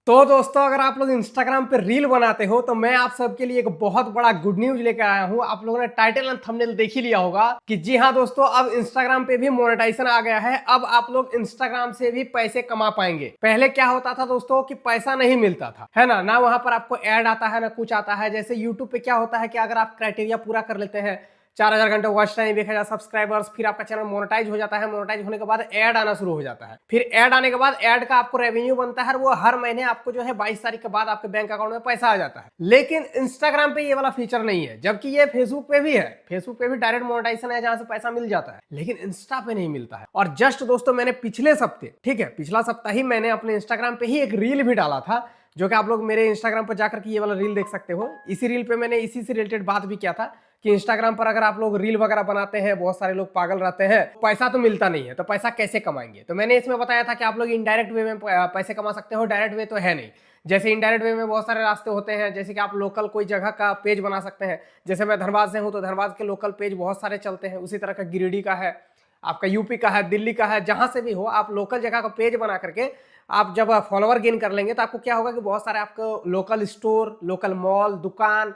तो दोस्तों, अगर आप लोग इंस्टाग्राम पे रील बनाते हो तो मैं आप सबके लिए एक बहुत बड़ा गुड न्यूज लेकर आया हूं। आप लोगों ने टाइटल एंड थंबनेल देख ही लिया होगा कि जी हां दोस्तों, अब इंस्टाग्राम पे भी मोनेटाइजेशन आ गया है। अब आप लोग इंस्टाग्राम से भी पैसे कमा पाएंगे। पहले क्या होता था दोस्तों कि पैसा नहीं मिलता था, है ना वहां पर आपको ऐड आता है ना कुछ आता है। जैसे यूट्यूब पे क्या होता है कि अगर आप क्राइटेरिया पूरा कर लेते हैं, 4000 घंटे वॉच टाइम, 1000 सब्सक्राइबर्स, फिर आपका चैनल मोनेटाइज हो जाता है। मोनेटाइज होने के बाद ऐड आना शुरू हो जाता है। फिर ऐड आने के बाद ऐड का आपको रेवेन्यू बनता है, वो हर महीने आपको जो है 22 तारीख के बाद आपके बैंक अकाउंट में पैसा आ जाता है। लेकिन इंस्टाग्राम पे ये वाला फीचर नहीं है, जबकि ये फेसबुक पे भी है। फेसबुक पे भी डायरेक्ट मोनेटाइजेशन है जहां से पैसा मिल जाता है, लेकिन इंस्टा पे नहीं मिलता है। और जस्ट दोस्तों, मैंने पिछले सप्ताह, ठीक है, पिछला सप्ताह ही मैंने अपने इंस्टाग्राम पे ही एक रील भी डाला था, जो कि आप लोग मेरे इंस्टाग्राम पर जाकर के ये वाला रील देख सकते हो। इसी रील पे मैंने इसी से रिलेटेड बात भी किया था कि इंस्टाग्राम पर अगर आप लोग रील वगैरह बनाते हैं, बहुत सारे लोग पागल रहते हैं, पैसा तो मिलता नहीं है, तो पैसा कैसे कमाएंगे। तो मैंने इसमें बताया था कि आप लोग इनडायरेक्ट वे में पैसे कमा सकते हो, डायरेक्ट वे तो है नहीं। जैसे इनडायरेक्ट वे में बहुत सारे रास्ते होते हैं, जैसे कि आप लोकल कोई जगह का पेज बना सकते हैं। जैसे मैं धनबाद से हूं तो धनबाद के लोकल पेज बहुत सारे चलते हैं। उसी तरह का गिरिडीह का है, आपका यूपी का है, दिल्ली का है, जहां से भी हो आप लोकल जगह का पेज बना करके आप जब फॉलोअर गेन कर लेंगे तो आपको क्या होगा कि बहुत सारे आपको लोकल स्टोर, लोकल मॉल, दुकान,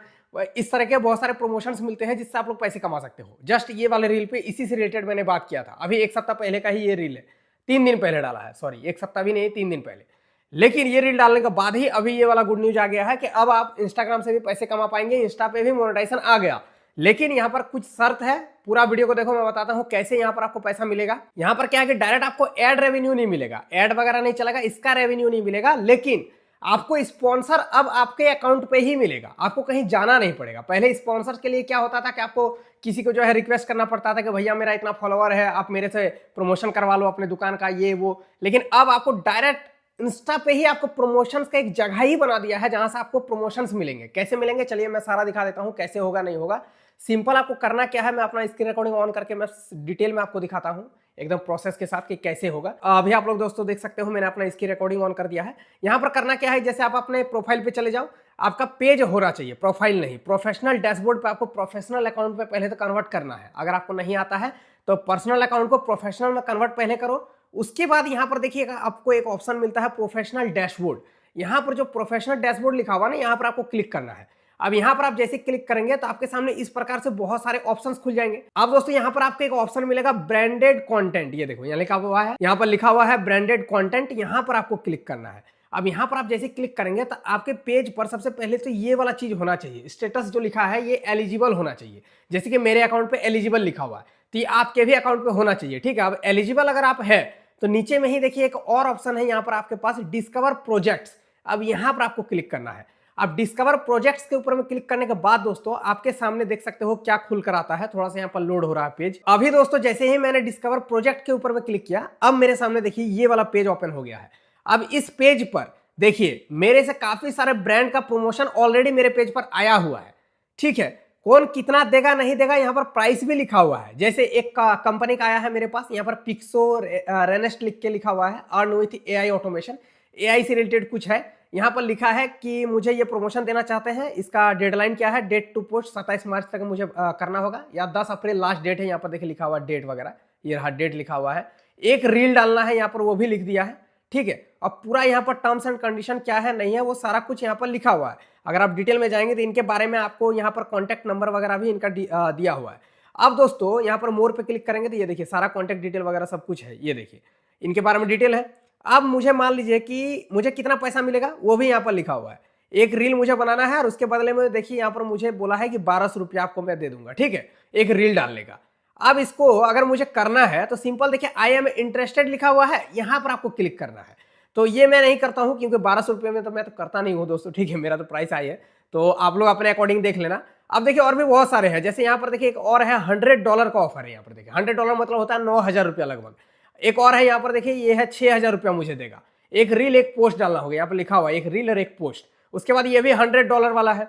इस तरह के बहुत सारे प्रमोशंस मिलते हैं जिससे आप लोग पैसे कमा सकते हो। जस्ट ये वाले रील पे इसी से रिलेटेड मैंने बात किया था। अभी एक सप्ताह पहले का ही ये रील है, 3 दिन पहले डाला है, सॉरी एक सप्ताह भी नहीं, 3 दिन पहले। लेकिन ये रील डालने के बाद ही अभी ये वाला गुड न्यूज आ गया है कि अब आप इंस्टाग्राम से भी पैसे कमा पाएंगे। इंस्टा पे भी मोनेटाइजेशन आ गया, लेकिन यहाँ पर कुछ शर्त है। पूरा वीडियो को देखो, मैं बताता हूँ कैसे यहाँ पर आपको पैसा मिलेगा। यहाँ पर क्या है कि डायरेक्ट आपको एड रेवेन्यू नहीं मिलेगा, एड वगैरह नहीं चलेगा, इसका रेवेन्यू नहीं मिलेगा, लेकिन आपको स्पॉन्सर अब आपके अकाउंट पे ही मिलेगा। आपको कहीं जाना नहीं पड़ेगा। पहले स्पॉन्सर के लिए क्या होता था कि आपको किसी को जो है रिक्वेस्ट करना पड़ता था कि भैया मेरा इतना फॉलोअर है, आप मेरे से प्रमोशन करवा लो अपने दुकान का, ये वो। लेकिन अब आपको डायरेक्ट इंस्टा पे ही आपको प्रमोशंस का एक जगह ही बना दिया है जहां से आपको प्रमोशंस मिलेंगे। कैसे मिलेंगे, चलिए मैं सारा दिखा देता हूं कैसे होगा, नहीं होगा। सिंपल आपको करना क्या है, मैं अपना स्क्रीन रिकॉर्डिंग ऑन करके मैं डिटेल में आपको दिखाता हूं एकदम प्रोसेस के साथ कि कैसे होगा। अभी आप लोग दोस्तों देख सकते हो, मैंने अपना स्क्रीन रिकॉर्डिंग ऑन कर दिया है। यहां पर करना क्या है, जैसे आप अपने प्रोफाइल पे चले जाओ, आपका पेज होना चाहिए, प्रोफाइल नहीं, प्रोफेशनल डैशबोर्ड पे आपको प्रोफेशनल अकाउंट पे पहले तो कन्वर्ट करना है। अगर आपको नहीं आता है तो पर्सनल अकाउंट को प्रोफेशनल में कन्वर्ट पहले करो। उसके बाद यहां पर देखिएगा आपको एक ऑप्शन मिलता है प्रोफेशनल डैशबोर्ड। यहां पर जो प्रोफेशनल डैशबोर्ड लिखा हुआ ना, यहां पर आपको क्लिक करना है। अब यहां पर आप जैसे क्लिक करेंगे तो आपके सामने इस प्रकार से बहुत सारे ऑप्शंस खुल जाएंगे। अब दोस्तों यहां पर आपको एक ऑप्शन मिलेगा ब्रांडेड कंटेंट। ये देखो, यहां लिखा हुआ है, यहां पर लिखा हुआ है ब्रांडेड कंटेंट। यहां पर आपको क्लिक करना है। अब यहां पर आप जैसे क्लिक करेंगे तो आपके पेज पर सबसे पहले तो ये वाला चीज होना चाहिए, स्टेटस जो लिखा है ये एलिजिबल होना चाहिए। जैसे कि मेरे अकाउंट पे एलिजिबल लिखा हुआ है, तो ये आपके भी अकाउंट पे होना चाहिए, ठीक है। अब एलिजिबल अगर आप है तो नीचे में ही देखिए एक और ऑप्शन है यहां पर आपके पास, डिस्कवर प्रोजेक्ट्स। अब यहां पर आपको क्लिक करना है। अब डिस्कवर प्रोजेक्ट्स के ऊपर में क्लिक करने के बाद दोस्तों आपके सामने देख सकते हो क्या खुल कर आता है। थोड़ा सा यहां पर लोड हो रहा है पेज। अभी दोस्तों जैसे ही मैंने डिस्कवर प्रोजेक्ट के ऊपर में क्लिक किया, अब मेरे सामने देखिए ये वाला पेज ओपन हो गया है। अब इस पेज पर देखिए मेरे से काफी सारे ब्रांड का प्रमोशन ऑलरेडी मेरे पेज पर आया हुआ है, ठीक है। कौन कितना देगा नहीं देगा, यहाँ पर प्राइस भी लिखा हुआ है। जैसे एक कंपनी का आया है मेरे पास, यहाँ पर पिक्सो रेनेस्ट लिख के लिखा हुआ है, earn with AI automation, AI से रिलेटेड कुछ है। यहाँ पर लिखा है कि मुझे ये प्रमोशन देना चाहते हैं। इसका डेडलाइन क्या है, डेट टू पोस्ट 27 मार्च तक मुझे करना होगा, या 10 अप्रैल लास्ट डेट है। यहाँ पर देखिए लिखा हुआ डेट वगैरह, ये रहा डेट लिखा हुआ है। एक रील डालना है यहाँ पर, वो भी लिख दिया है, ठीक है। अब पूरा यहाँ पर टर्म्स एंड कंडीशन क्या है नहीं है वो सारा कुछ यहाँ पर लिखा हुआ है। अगर आप डिटेल में जाएंगे तो इनके बारे में आपको यहाँ पर कॉन्टैक्ट नंबर वगैरह भी इनका दिया हुआ है। अब दोस्तों यहाँ पर मोर पे क्लिक करेंगे तो ये देखिए सारा कॉन्टैक्ट डिटेल वगैरह सब कुछ है। ये देखिए इनके बारे में डिटेल है। अब मुझे मान लीजिए कि मुझे कितना पैसा मिलेगा वो भी यहाँ पर लिखा हुआ है। एक रील मुझे बनाना है और उसके बदले में देखिए यहाँ पर मुझे बोला है कि 1200 रुपया आपको मैं दे दूंगा, ठीक है, एक रील डालने का। अब इसको अगर मुझे करना है तो सिंपल देखिए आई एम इंटरेस्टेड लिखा हुआ है, यहाँ पर आपको क्लिक करना है। तो ये मैं नहीं करता हूं क्योंकि 1200 रुपये में तो मैं तो करता नहीं हूं दोस्तों, ठीक है, मेरा तो प्राइस आई है, तो आप लोग अपने अकॉर्डिंग देख लेना। अब देखिए और भी बहुत सारे हैं, जैसे यहाँ पर देखिए एक और है $100 का ऑफर है। यहाँ पर देखिए $100 मतलब होता है 9000 रुपया लगभग। एक और है यहाँ पर देखिए, ये है 6000 रुपया मुझे देगा। एक रील एक पोस्ट डालना होगा, यहाँ पर लिखा हुआ है एक रील और एक पोस्ट। उसके बाद ये भी $100 वाला है,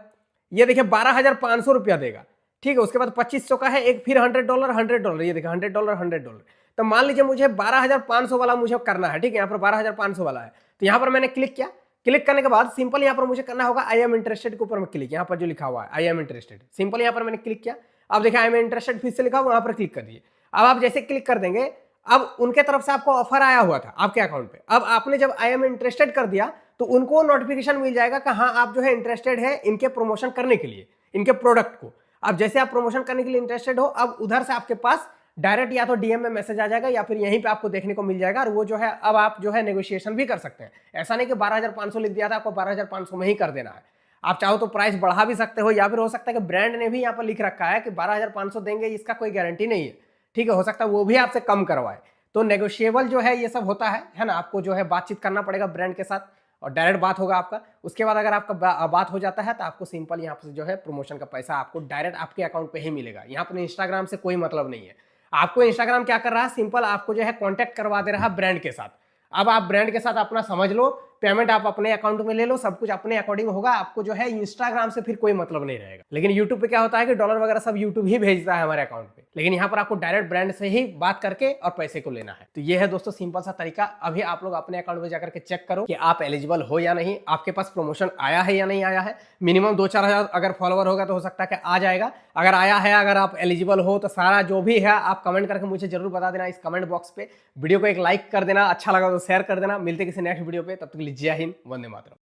ये देखिए 12500 रुपया देगा, ठीक है। उसके बाद 2500 का है एक, फिर $100, ये देखिए $100। तो मान लीजिए मुझे 12500 वाला मुझे करना है, ठीक है। यहाँ पर 12500 वाला है, तो यहाँ पर मैंने क्लिक किया। क्लिक करने के बाद सिंपल यहाँ पर मुझे करना होगा आई एम इंटरेस्टेड के ऊपर में क्लिक, यहाँ पर जो लिखा हुआ है आई एम इंटरेस्टेड, सिंपल यहाँ पर मैंने क्लिक किया। अब देखिए आई एम इंटरेस्टेड फिर से लिखा हुआ, वहां पर क्लिक कर दिए। अब आप जैसे क्लिक कर देंगे, अब उनके तरफ से आपको ऑफर आया हुआ था आपके अकाउंट पे। अब आपने जब आई एम इंटरेस्टेड कर दिया तो उनको नोटिफिकेशन मिल जाएगा कि हाँ आप जो है इंटरेस्टेड है इनके प्रमोशन करने के लिए, इनके प्रोडक्ट को। अब जैसे आप प्रमोशन करने के लिए इंटरेस्टेड हो, अब उधर से आपके पास डायरेक्ट या तो डीएम में मैसेज आ जाएगा या फिर यहीं पे आपको देखने को मिल जाएगा, और वो जो है अब आप जो है नेगोशिएशन भी कर सकते हैं। ऐसा नहीं कि 12,500 लिख दिया था आपको 12,500 में ही कर देना है, आप चाहो तो प्राइस बढ़ा भी सकते हो, या फिर हो सकता है कि ब्रांड ने भी यहाँ पर लिख रखा है कि 12,500 देंगे, इसका कोई गारंटी नहीं है, ठीक है, हो सकता है वो भी आपसे कम करवाए। तो नेगोशिएबल जो है ये सब होता है ना, आपको जो है बातचीत करना पड़ेगा ब्रांड के साथ और डायरेक्ट बात होगा आपका। उसके बाद अगर आपका बात हो जाता है तो आपको सिंपल यहाँ से जो है प्रमोशन का पैसा आपको डायरेक्ट आपके अकाउंट पे ही मिलेगा। यहाँ पर इंस्टाग्राम से कोई मतलब नहीं है। आपको इंस्टाग्राम क्या कर रहा है, सिंपल आपको जो है कॉन्टैक्ट करवा दे रहा है ब्रांड के साथ। अब आप ब्रांड के साथ अपना समझ लो, पेमेंट आप अपने अकाउंट में ले लो, सब कुछ अपने अकॉर्डिंग होगा, आपको जो है इंस्टाग्राम से फिर कोई मतलब नहीं रहेगा। लेकिन यूट्यूब पे क्या होता है कि डॉलर वगैरह सब यूट्यूब ही भेजता है हमारे अकाउंट पे, लेकिन यहाँ पर आपको डायरेक्ट ब्रांड से ही बात करके और पैसे को लेना है। तो ये है दोस्तों सिंपल सा तरीका। अभी आप लोग अपने अकाउंट में जाकर के चेक करो कि आप एलिजिबल हो या नहीं, आपके पास प्रमोशन आया है या नहीं आया है। मिनिमम 2-4 हज़ार अगर फॉलोवर होगा तो हो सकता है कि आ जाएगा। अगर आया है, अगर आप एलिजिबल हो तो सारा जो भी है आप कमेंट करके मुझे जरूर बता देना इस कमेंट बॉक्स पे। वीडियो को एक लाइक कर देना, अच्छा लगा तो शेयर कर देना। मिलते किसी नेक्स्ट वीडियो पे, तब तक के लिए जय हिंद, वंदे मातरम।